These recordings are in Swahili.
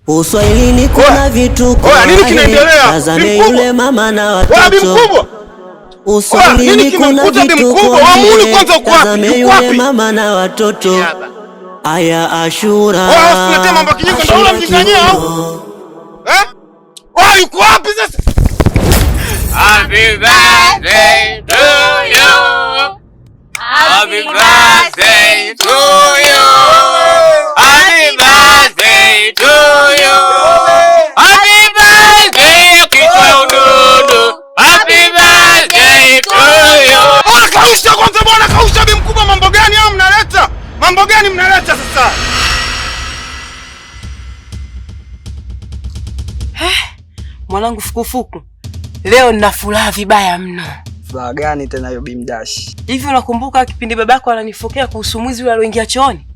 Uswahilini kuna vituko. Nini kinaendelea? Tazame yule mama na watoto. Mkubwa. Uswahilini kuna vituko. Tazame yule mama na watoto. Aya Ashura. Usilete mambo kinyume ndio ule mjinganyia au? Yuko wapi sasa? Happy birthday to you. Happy birthday to you. Happy birthday to you. Happy birthday Kikududu. Happy birthday to you. Kausha kwanza bwana, kausha bi mkubwa, mambo gani hao mnaleta? Mambo gani mnaleta sasa? Mwanangu fukufuku, leo nina furaha vibaya mno. Furaha gani tena hiyo Bimdash? Hivi unakumbuka kipindi babako ananifokea kuhusu mwizi yule alioingia chooni?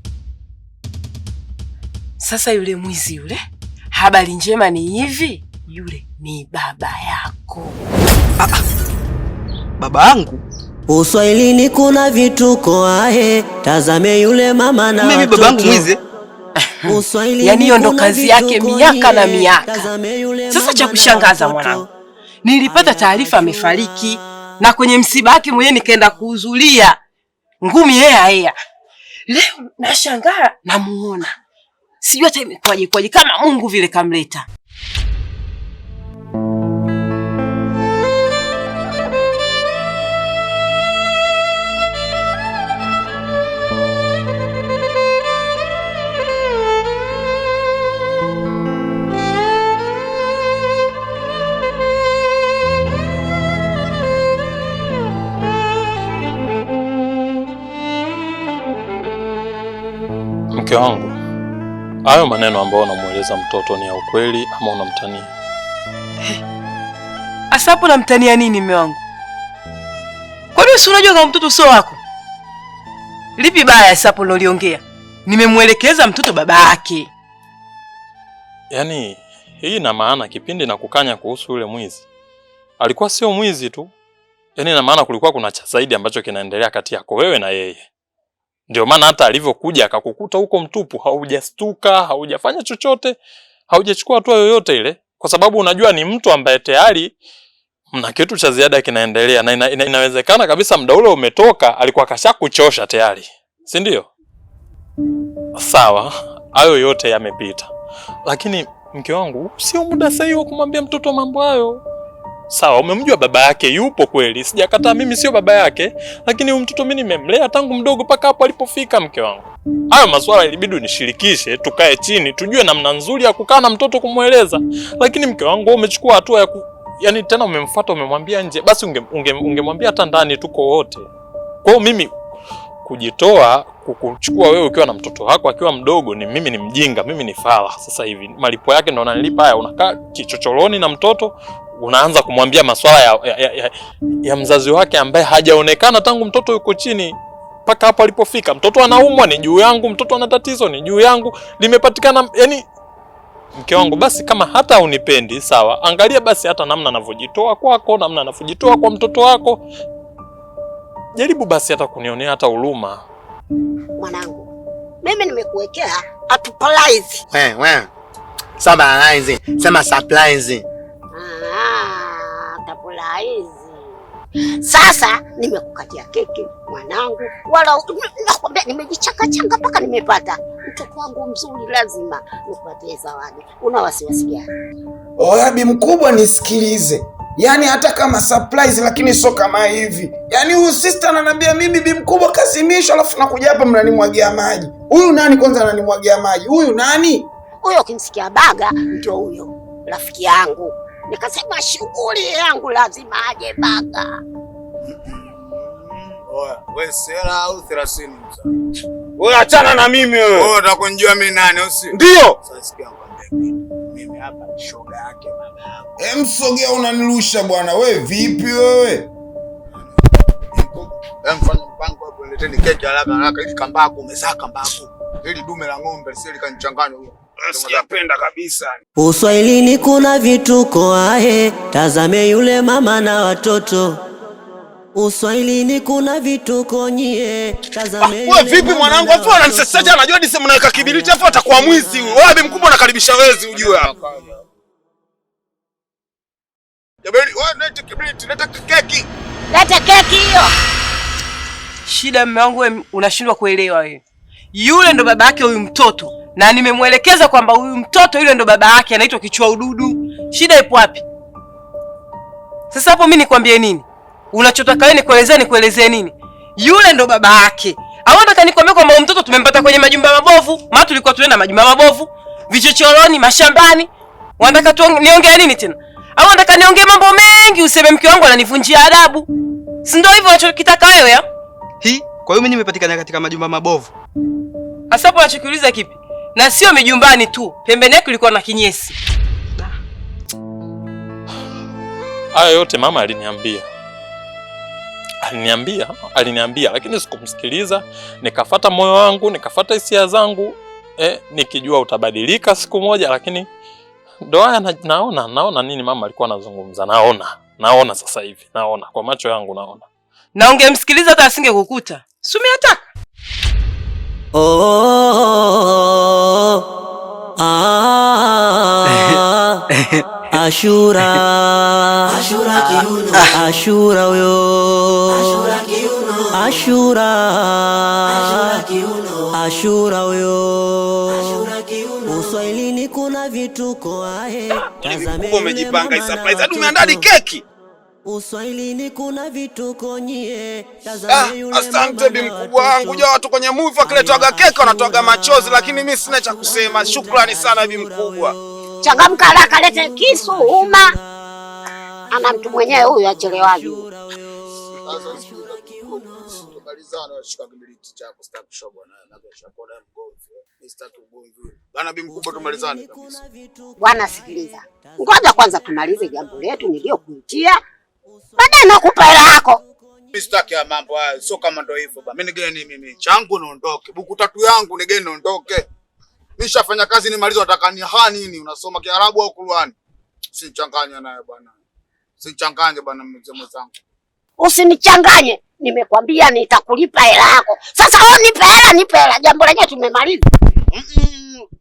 Sasa yule mwizi yule, habari njema ni hivi, yule ni baba yako. Baba yangu? Uswahilini kuna vituko. Tazame yule mama na watoto. Mimi baba yangu mwizi? Yaani hiyo ndo kazi yake miaka na miaka. Sasa cha kushangaza mwanangu, nilipata taarifa amefariki, na kwenye msiba wake mwenyewe nikaenda kuhudhuria. Ngumi hea. Leo nashangaa namuona. Sijui hata imekwaje kama Mungu vile kamleta. Mke wangu, hayo maneno ambayo unamueleza mtoto ni ya ukweli ama unamtania? Asapo namtania nini mume wangu? Kwa nini si unajua kama mtoto sio wako? Lipi baya Asapo loliongea? Nimemuelekeza mtoto baba yake. Yaani hii ina maana kipindi na kukanya kuhusu yule mwizi alikuwa sio mwizi tu. Yaani ina maana kulikuwa kuna cha zaidi ambacho kinaendelea kati yako wewe na yeye. Ndio maana hata alivyokuja akakukuta huko mtupu, haujastuka, haujafanya chochote, haujachukua hatua yoyote ile, kwa sababu unajua ni mtu ambaye tayari mna kitu cha ziada kinaendelea, na inawezekana kabisa muda ule umetoka alikuwa kashakuchosha tayari. Si ndio? Sawa, hayo yote yamepita. Lakini mke wangu, sio muda sahihi wa kumwambia mtoto mambo hayo. Sawa, umemjua baba yake yupo kweli, sijakataa mimi sio baba yake, lakini huyu mtoto mimi nimemlea tangu mdogo mpaka hapo alipofika mke wangu. Hayo masuala ilibidi unishirikishe, tukae chini, tujue namna nzuri ya kukaa na mtoto kumweleza. Lakini mke wangu wewe umechukua hatua ya yani tena umemfuata umemwambia nje, basi ungemwambia hata ndani tuko wote. Kwa hiyo mimi kujitoa kukuchukua wewe ukiwa na mtoto wako akiwa mdogo, ni mimi ni mjinga, mimi ni fala. Sasa hivi malipo yake ndo unanilipa haya, unakaa kichochoroni na mtoto unaanza kumwambia masuala ya mzazi wake ambaye hajaonekana tangu mtoto yuko chini mpaka hapo alipofika. Mtoto anaumwa ni juu yangu, mtoto ana tatizo ni juu yangu, limepatikana. Yani mke wangu, basi kama hata unipendi sawa, angalia basi hata namna anavyojitoa kwako, namna anavyojitoa kwa mtoto wako. Jaribu basi hata kunionea hata huruma. Mwanangu, mimi nimekuwekea surprise. Wewe. Surprise. Sema surprise. Surprise. Sasa nimekukatia keki mwanangu, wala nakwambia nimejichanga mpaka nimepata. Mtoto wangu mzuri lazima nikupatie zawadi. Una wasiwasi gani? Oya bi mkubwa nisikilize. Yaani hata kama surprise lakini sio kama hivi. Yaani huyu sister ananiambia mimi bi mkubwa kazimisha, alafu nakuja hapa mnanimwagia maji. Huyu nani kwanza ananimwagia maji? Huyu nani? Huyo kimsikia Baga ndio huyo rafiki yangu. Nikasema shughuli yangu lazima aje Baga. Oya, wewe sera au 30 msa? Wewe achana na mimi wewe. Wewe utakunjua mimi nani usi? Ndio. Sasa sikia nikwambie. Mimi hapa ni shoga yake baba yangu. Msogea unanirusha bwana. Wewe vipi wewe? Mfanya mpango hapo, nileteni keki haraka hivi, kambako umezaa kambako. Hili dume la ng'ombe sio likanichanganya huyo. Sijapenda kabisa. Uswahilini kuna vituko. Tazame yule mama na watoto. Uswahilini kuna vituko nyie. Tazame wewe vipi mwanangu? Afu ananisesesha, anajua disi mnaweka kibiriti afu atakuwa mwizi huyo. Wewe bibi mkubwa unakaribisha wezi ujue hapa. Jamani, wewe leta kibiriti, leta keki. Leta keki hiyo. Shida mume wangu wewe unashindwa kuelewa wewe. Yule ndo baba yake huyu mtoto na nimemwelekeza kwamba huyu mtoto yule ndo baba yake anaitwa kichwa ududu. Shida ipo wapi? Sasa hapo mimi nikwambie nini? Unachotaka wewe nikuelezee nini? Yule ndo baba yake. Au nataka nikwambie kwamba huyu mtoto tumempata kwenye majumba mabovu? Maana tulikuwa tuenda majumba mabovu, vichochoroni, mashambani. Unataka niongee nini tena? Au nataka niongee mambo mengi useme mke wangu ananivunjia adabu? Si ndio hivyo unachokitaka wewe ya? Kwa hiyo mimi nimepatikana katika majumba mabovu. Hasa hapo unachokiuliza kipi? Na sio mijumbani tu. Pembeni yake kulikuwa na kinyesi. Haya yote mama aliniambia lakini sikumsikiliza, nikafuata moyo wangu, nikafuata hisia zangu, nikijua utabadilika siku moja, lakini ndo haya naona nini mama alikuwa anazungumza. Naona sasa hivi, naona kwa macho yangu naona. Na ungemsikiliza hata asingekukuta. Si umeataka? Ashura kiuno, Ashura huyo, Ashura huyo. Uswahilini kuna vituko ahe. Tazame umejipanga surprise. Hadi umeandaa keki. Uswahilini kuna vituko nyie. Tazame yule. Asante bibi mkubwa wangu. Unajua watu kwenye movie wakiletoaga keki wanatoaga machozi, lakini mimi sina cha kusema. Shukrani sana bibi mkubwa. Changamka haraka, lete kisu uma. Ana mtu mwenyewe huyu achelewaje. Tumalizana shika kibiriti chako, sitaki shobo na kesha kwa mgomvi. Sitaki ugomvi. Bana bibi mkubwa tumalizane kabisa. Bwana sikiliza. Ngoja kwanza tumalize jambo letu niliyokuitia. Baadaye nakupa hela yako. Mimi sitaki ya mambo haya, sio kama ndio hivyo ba. Mimi nigeni mimi changu naondoke. Buku tatu yangu nigeni naondoke. Nishafanya kazi nimaliza, nataka ni nini? Unasoma Kiarabu au Qur'ani? Usichanganye naye bwana. Usichanganye bwana mzee wangu. Usinichanganye. Nimekwambia nitakulipa hela yako. Sasa wewe nipe hela. Jambo lenyewe tumemaliza.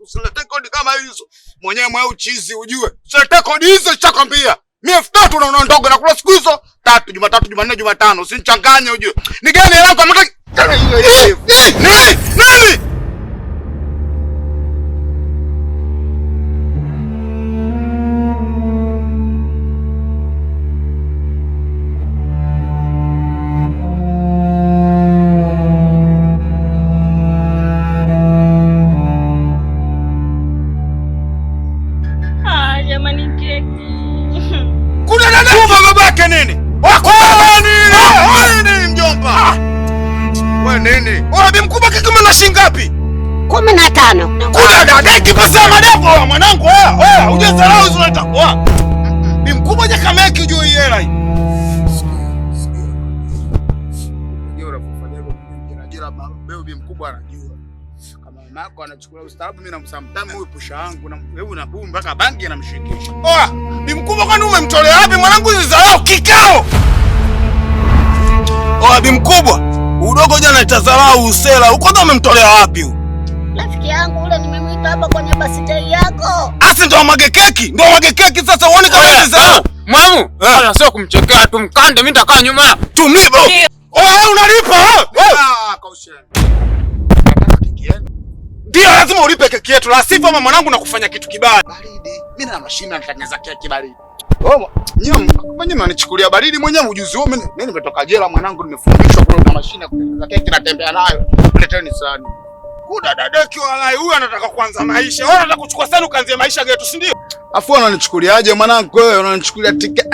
Usilete kodi kama hizo. Mwenyewe uchizi ujue. Usilete kodi hizo nitakwambia. Mimi 3000 na unaondoka na kula siku hizo 3, Jumatatu, Jumanne, Jumatano. Usinichanganye ujue. Ni gani hela yako amaka? Nani? Shingapi? 15. Kuja dadeki basa madepo mwanangu wewe. Uje zarau hizo unatakuwa. Ni mkubwa je kama yake ujue hela hii. Ndio unafanya hivyo jina baby mkubwa anajua. Kama mamako anachukua ustaarabu mimi namsamtamu huyu pusha wangu na wewe na boom mpaka bangi anamshikisha. Ni mkubwa kwani umemtolea wapi mwanangu hizo zarau kikao? Bi mkubwa. Udogo jana itazarau usela. Uko ndo umemtolea wapi huyu? Rafiki yangu ule nimemwita hapa kwenye birthday yako. Asi ndo mwage keki. Ndio mwage keki sasa uone kama hizi zao. Mwangu, ana sio kumchekea tu mkande mimi nitakaa nyuma. Tumlipo. Wewe unalipa. Kausheni. Nataka keki yenu. Ndio lazima ulipe keki yetu. La sivyo mama mwanangu na kufanya kitu kibaya. Baridi. Mimi na mashine nitatengeneza keki baridi. Nyinyi mnanichukulia baridi mwenyewe ujuzi wao. Mimi nimetoka jela mwanangu, nimefundishwa kule na mashine kutengeneza keki natembea nayo. Leteni sani. Kuda dadeki walai huyu anataka kuanza maisha. Wewe unataka kuchukua sana ukaanze maisha yetu, si ndio? Afu unanichukuliaje mwanangu wewe? Unanichukulia tike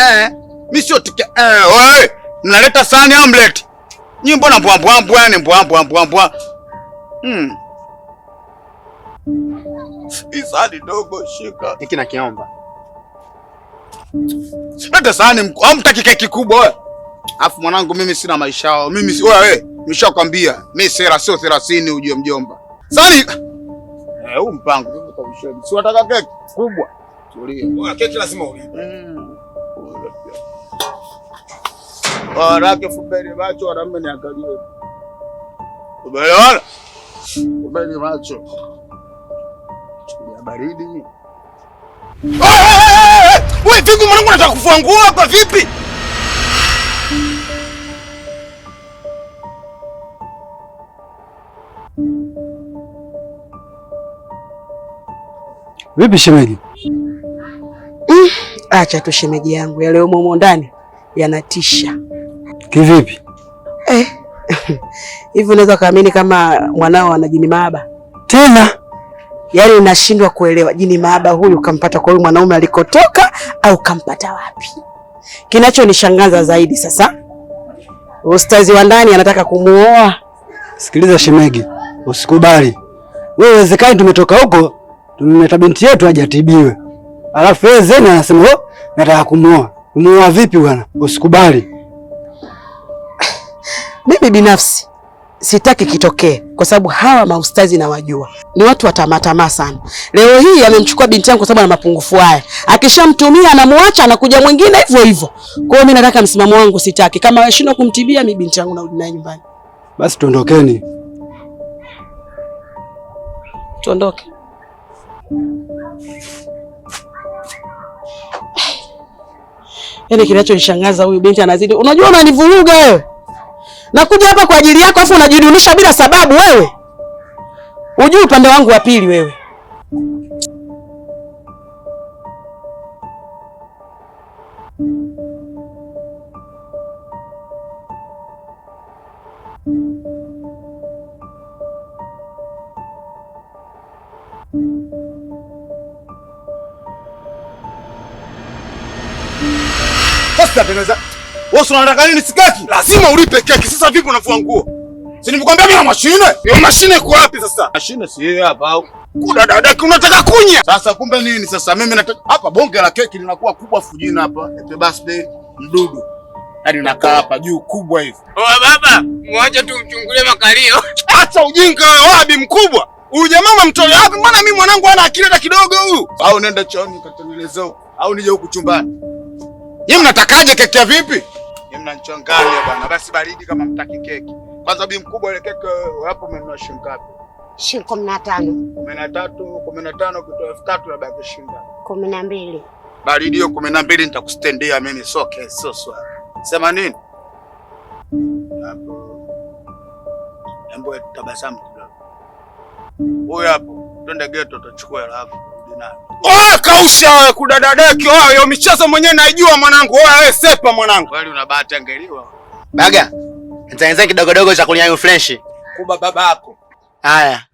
mimi sio tike wewe. Mnaleta sani omelet. Nyinyi mbona mbwambwa yani mbwambwa. Isani dogo shika. Hiki na kiomba. Leta sahani hamtaki keki kubwa wewe. Alafu mwanangu mimi sina maisha yao. Mimi wewe nimeshakwambia mimi sera sio 30 ujue mjomba. Sani huu mpango mimi kwa ushahidi. Si unataka keki kubwa. Tulia. Wewe keki lazima ulipe. Wanawake fumbeni macho, wanaume niangalie. Umeona? Fumbeni macho. Chukulia baridi. Wewe vipi mwanangu, unataka kufua nguo hapa vipi? Vipi shemeji? Acha tu shemeji yangu, yale umo ndani yanatisha. Kivipi? Hivi unaweza kaamini kama mwanao ana jini maaba? Tena? Yaani nashindwa kuelewa jini maaba huyu kampata kwa huyu mwanaume alikotoka au kampata wapi? Kinachonishangaza zaidi sasa, ustazi wa ndani anataka kumuoa. Sikiliza shemeji, usikubali. Wewe wezekani tumetoka huko, tumemleta binti yetu aje atibiwe. Alafu yeye Zeni anasema nataka kumuoa. Kumuoa vipi bwana? Usikubali. Mimi binafsi sitaki kitokee kwa sababu hawa maustazi na wajua ni watu wa tamaa sana. Leo hii amemchukua binti yangu kwa sababu ana mapungufu haya. Akishamtumia anamuacha, anakuja mwingine hivyo hivyo. Kwa hiyo mimi nataka msimamo wangu, sitaki. Kama washindwa kumtibia mimi binti yangu narudi naye nyumbani. Basi tuondokeni. Tuondoke. Yaani kinachonishangaza huyu binti anazidi. Unajua unanivuruga wewe. Nakuja hapa kwa ajili yako afu unajidunisha bila sababu wewe. Unajua upande wangu wa pili wewe. Sasa tengeneza. Wewe unataka nini sikaki? Lazima ulipe keki. Sasa vipi unafua nguo? Si nilikwambia mimi na mashine? Hiyo mashine iko wapi sasa? Mashine si hii hapa au? Kuna dadaki unataka kunya. Sasa kumbe nini sasa? Mimi nataka hapa bonge la keki linakuwa kubwa fujini hapa. Happy birthday mdudu. Hadi nakaa hapa juu kubwa hivi. Oa baba, muache tu mchungulie makalio. Acha ujinga wewe, wabi mkubwa. Huyu jamaa mtole wapi? Maana mimi mwanangu hana akili hata kidogo huyu. Au nenda chooni katengenezeo au nije huku chumbani. Yeye mnatakaje keki ya vipi? Yeye mnanichanganya bwana. Basi baridi kama mtaki keki. Kwanza bi mkubwa ile keki hapo umenunua shilingi ngapi? Shilingi 15. 13, 15 kutoa 3000 na baki shilingi 12. Baridi hiyo 12 nitakustendia mimi, sio kesi, sio swali. Sema nini? Hapo. Jambo tabasamu kidogo. Huyu hapo, twende ghetto tutachukua hela yako. Kausha wewe kudadadeki wewe, hiyo michezo mwenyewe naijua mwanangu. Wewe sepa mwanangu. Kweli una bahati angeliwa. Baga. Nitaanza kidogo cha kunywa French. Kuba babako. Haya.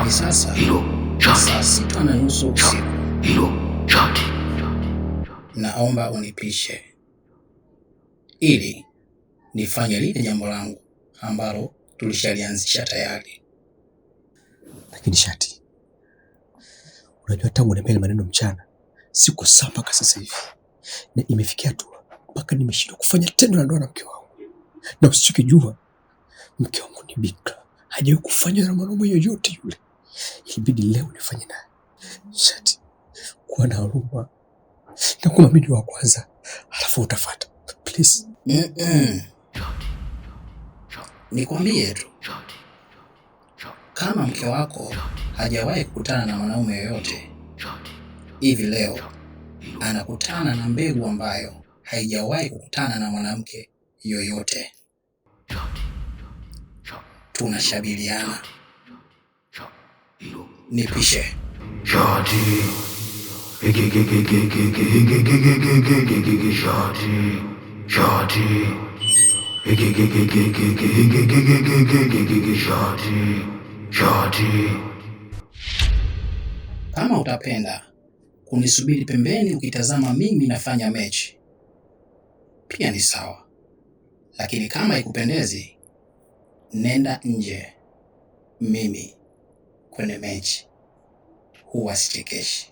Sasa saa 6:30 usiku, naomba unipishe ili nifanye lile jambo langu ambalo tulishalianzisha tayari. Lakini Shati, unajua tangu niambia maneno mchana siku saa mpaka sasa hivi, na imefikia tu mpaka nimeshindwa kufanya tendo la ndoa na mke wangu, na usichokijua mke wangu ni bikra, hajawahi kufanya na mwanaume yoyote yule. Ilibidi leo nifanye naye. Shati, kuwa na huruma na kuwa mimi wa kwanza, alafu utafuata. Please. Nikwambie tu, kama mke wako hajawahi kukutana na mwanaume yoyote, hivi leo anakutana na mbegu ambayo haijawahi kukutana na mwanamke yoyote. Tunashabiliana. Nipishe. Kama utapenda kunisubiri pembeni ukitazama mimi nafanya mechi, pia ni sawa. Lakini kama ikupendezi, nenda nje. Mimi kwenye mechi huwa sichekeshi.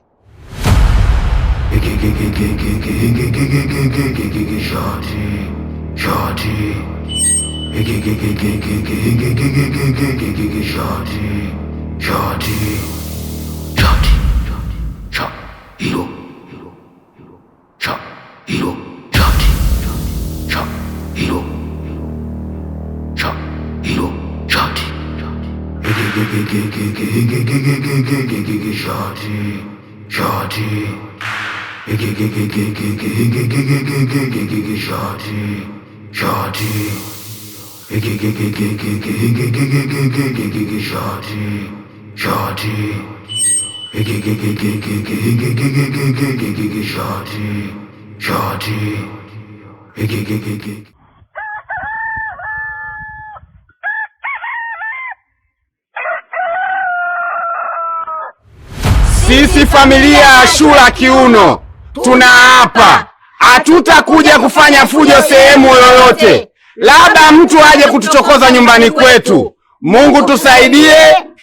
Sisi familia ya Ashura Kiuno tunaapa hatutakuja kufanya fujo sehemu yoyote, labda mtu aje kutuchokoza nyumbani kwetu. Mungu tusaidie,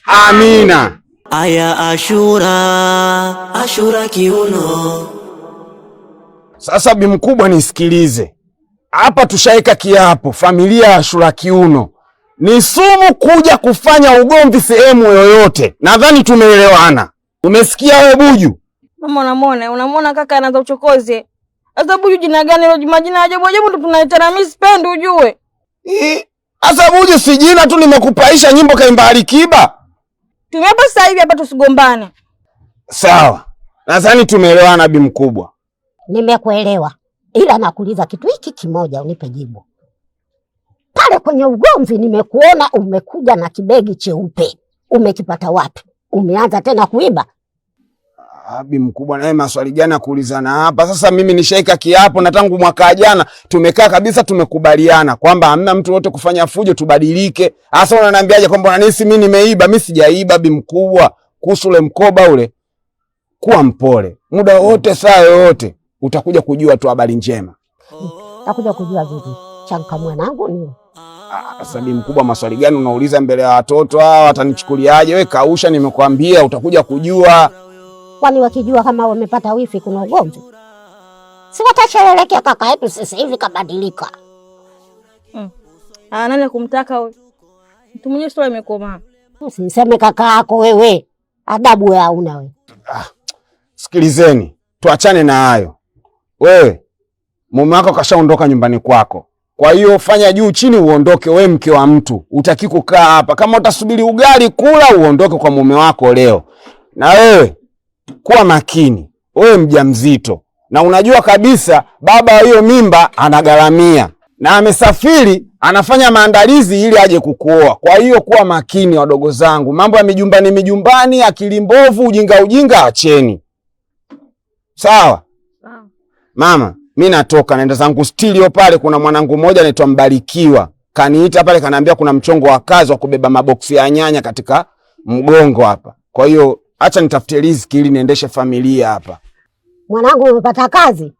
amina. Aya Ashura Kiuno. Sasa bi mkubwa nisikilize. Hapa tushaika kiapo, familia ya Ashura Kiuno ni sumu kuja kufanya ugomvi sehemu yoyote. Nadhani tumeelewana. Umesikia wewe Buju? Mama unamwona kaka anaanza uchokozi. Sasa Buju jina gani hilo? Majina ajabu ndo tunaitana, mimi sipendi ujue. Sasa Buju si jina tu, nimekupaisha nyimbo kaimba Alikiba. Tumeapa sasa hivi hapa tusigombane. Sawa. Nadhani tumeelewana bi mkubwa. Nimekuelewa. Ila nakuuliza kitu hiki kimoja unipe jibu. Pale kwenye ugomvi nimekuona umekuja na kibegi cheupe. Umekipata wapi? Umeanza tena kuiba? Abi mkubwa, naye maswali gani akuulizana hapa? Sasa mimi nishaika kiapo na tangu mwaka jana tumekaa kabisa tumekubaliana kwamba hamna mtu wote kufanya fujo, tubadilike. Sasa unaniambiaje kwamba unanisi mimi nimeiba? Mimi sijaiba bi mkubwa. Kuhusu ule mkoba ule, kuwa mpole. Muda wote saa yote utakuja kujua tu habari njema. Utakuja kujua vipi? Chanka mwanangu ni. Sasa bi mkubwa, maswali gani unauliza mbele ya watoto hawa? Watanichukuliaje? Wewe kausha, nimekwambia utakuja kujua. Kwani wakijua kama wamepata wifi kuna ugomvi? Si watasherehekea kaka yetu sasa hivi kabadilika. Nani kumtaka huyo? Mtu mwenyewe sio amekoma. Usiniseme kaka yako wewe. Adabu wewe hauna wewe. Sikilizeni, tuachane na hayo. Wewe mume wako kashaondoka nyumbani kwako. Kwa hiyo fanya juu chini uondoke, wewe mke wa mtu. Utaki kukaa hapa. Kama utasubiri ugali kula uondoke kwa mume wako leo. Na wewe kuwa makini. Wewe mjamzito. Na unajua kabisa baba wa hiyo mimba anagaramia. Na amesafiri anafanya maandalizi ili aje kukuoa. Kwa hiyo kuwa makini wadogo zangu. Mambo ya mijumbani, akili mbovu, ujinga acheni. Sawa? Mama, mimi natoka naenda zangu studio pale, kuna mwanangu mmoja anaitwa Mbarikiwa. Kaniita pale kanaambia kuna mchongo wa kazi wa kubeba maboksi ya nyanya katika mgongo hapa. Kwa hiyo acha nitafutie riziki ili niendeshe familia hapa. Mwanangu umepata kazi?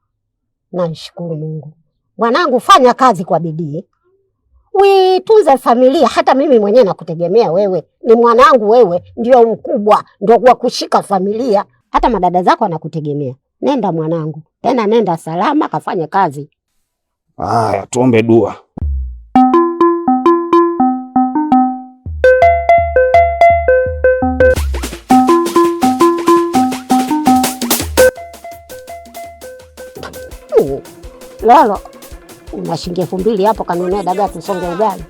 Nashukuru Mungu. Mwanangu fanya kazi kwa bidii. Uitunze familia, hata mimi mwenyewe nakutegemea wewe. Ni mwanangu wewe, ndio mkubwa, ndio kwa kushika familia. Hata madada zako wanakutegemea. Nenda mwanangu. Tena nenda salama kafanye kazi. Haya, tuombe dua. Lolo, una shilingi 2000 hapo kanunua dagaa tusonge ugali.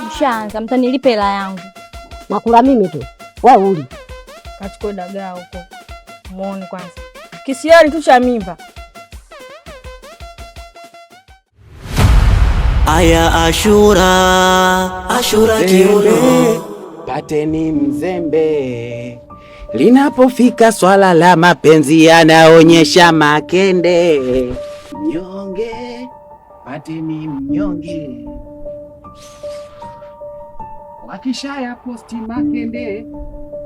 Mshaanza, mtanilipe hela yangu. Nakula mimi tu. Wewe uli. Kachukua dagaa huko. Muone kwanza. Kisiari tu cha mimba. Aya Ashura Kiuno. Pateni mzembe. linapofika swala la mapenzi yanaonyesha makende. Mnyonge pateni mnyonge, wakisha ya posti makende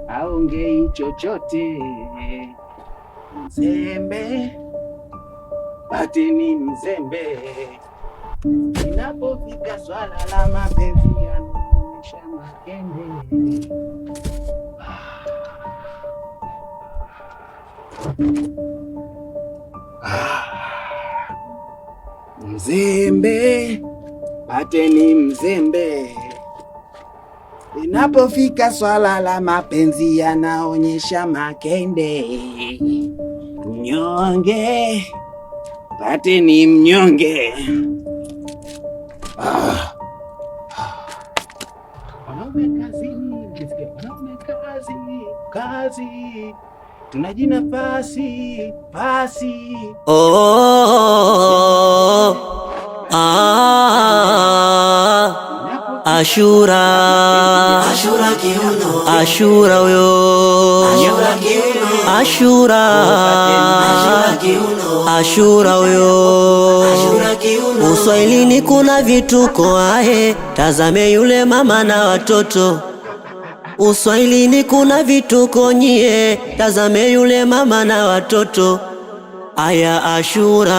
aongei chochote. Mzembe pateni mzembe, linapofika swala la mapenzi yanaonyesha makende. Mzembe pateni mzembe, inapofika swala la mapenzi yanaonyesha makende. Mnyonge pateni mnyonge. Wanaume kazini, wanaume kazi, tunajinafasi pasi. Ashura kiuno, Ashura huyo, Ashura huyo. Uswahilini kuna vituko ahe, tazame yule mama na watoto. Uswahilini kuna vituko nyie, tazame yule mama na watoto. Aya Ashura,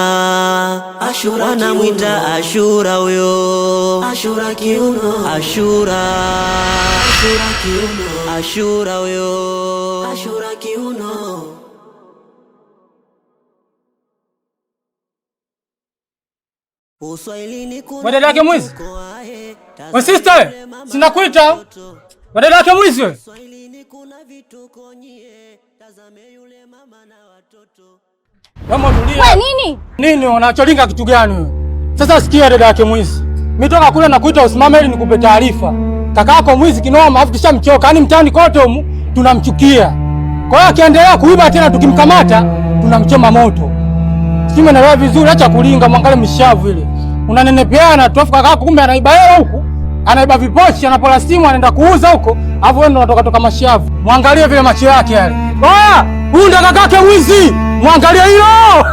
wanamwita Ashura huyo, Ashura kiuno, Ashura kiuno, Ashura huyo, Ashura kiuno. Uswahilini kuna wadada yake mwizi. Wa sister, sinakuita. Wadada yake mwizi. Uswahilini kuna vituko nyie, tazame yule mama na watoto. Wewe nini? Nini unacholinga kitu gani wewe? Sasa sikia dada yake mwizi. Mimi toka kule nakuita usimame ili nikupe taarifa. Kakako mwizi kinoma afu kishamchoka. Yaani mtaani kote humu tunamchukia. Kwa hiyo akiendelea kuiba tena tukimkamata tunamchoma moto. Sima na wewe vizuri, acha kulinga, mwangalie mishavu ile. Unanenepeana tu afu kakako kumbe anaiba hela huku. Anaiba vipochi, anapola simu anaenda kuuza huko. Afu wewe ndo unatoka mashavu. Muangalie vile macho yake yale. Huyu ndo kakake mwizi. Mwangalie hilo.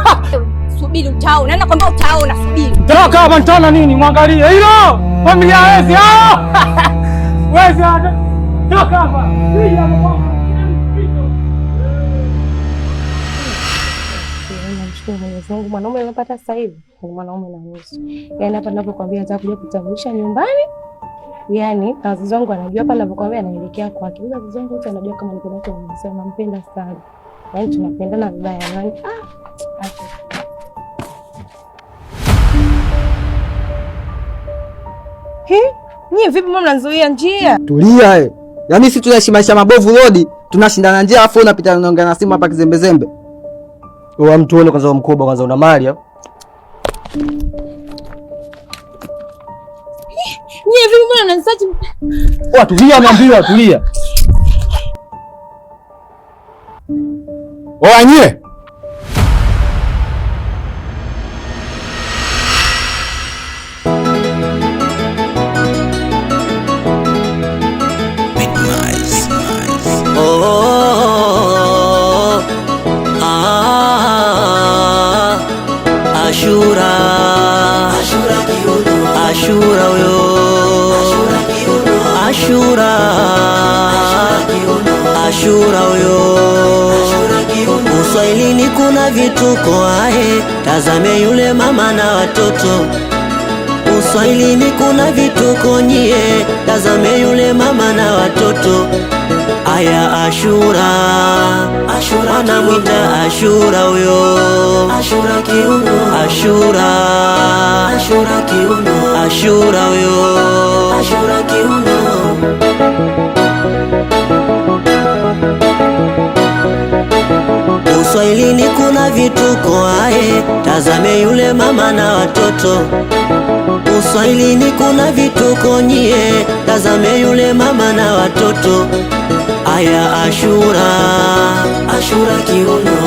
Subiri utaona. Nenda kwambia utaona, subiri. Toka hapa nitaona nini? Mwangalie hilo. Familia wezi hao. Wezi hapa. Toka hapa. Sija hapo. Namshukuru Mwenyezi Mungu, mwanaume amepata sasa hivi. Ni mwanaume na nusu. Yaani hapa ninapokuambia nataka kuja kutambulisha nyumbani. Yaani wazazi wangu wanajua hapa ninapokuambia anaelekea kwake. Wazazi wangu wote wanajua kama niko nako nimesema nampenda sana. Yaani tunapendana vibaya yani. Nyie vipi mbona mnazuia njia? Tulia yaani sisi tunaishi maisha mabovu lodi, tunashindana njia afu unapita unaongea na simu hapa kizembezembe. Wewe mtu wewe kwanza mkoba kwanza una mali hapo. Nyie vipi mbona mnanisachi? Tulia mwambie tulia. Nyie. Ashura kiuno, Ashura huyo, Ashura huyo. Uswahilini kuna vituko ahe, tazame yule mama na watoto. Uswahilini kuna vituko nyie, tazame yule mama na watoto. Aya Ashura, wanamwita Ashura huyo, Ashura kiuno, Ashura kiuno, Ashura huyo, Ashura kiuno. Uswahilini kuna vituko ahe, tazame yule mama na watoto. Uswahilini kuna vituko nyie, tazame yule mama na watoto. Aya Ashura kiuno,